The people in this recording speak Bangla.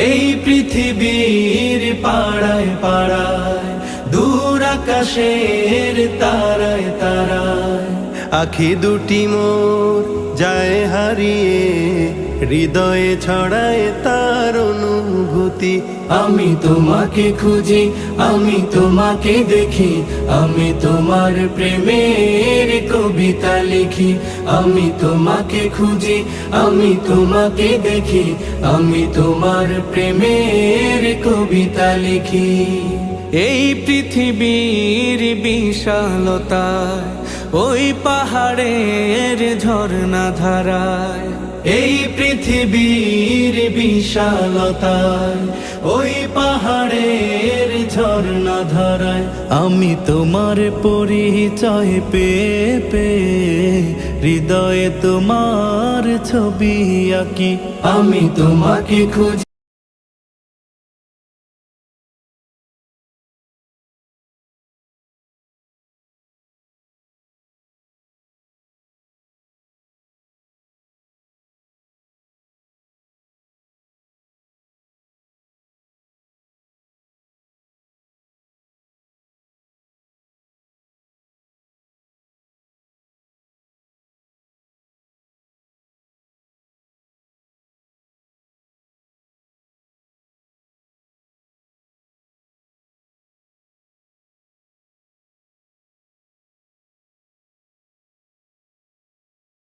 এই পৃথিবীর পাড়ায় পাড়ায়, দূর আকাশের তারায় তারায়, আখি দুটি মোর যায় হারিয়ে, হৃদয়ে ছড়ায় তার অনুভূতি। আমি তোমাকে খুঁজি, আমি তোমাকে দেখি, আমি তোমার প্রেমের কবিতা লিখি। আমি তোমাকে খুঁজি, আমি তোমাকে দেখি, আমি তোমার প্রেমের কবিতা লিখি। এই পৃথিবীর বিশালতায়, ওই পাহাড়ের ঝর্ণা ধারায়, এই পৃথিবীর বিশালতায়, ওই পাহাড়ের ঝর্ণা ধারায়, আমি তোমার পরিচয় পেয়ে পেয়ে, হৃদয়ে তোমার ছবি আঁকি। আমি তোমাকে খুঁজি।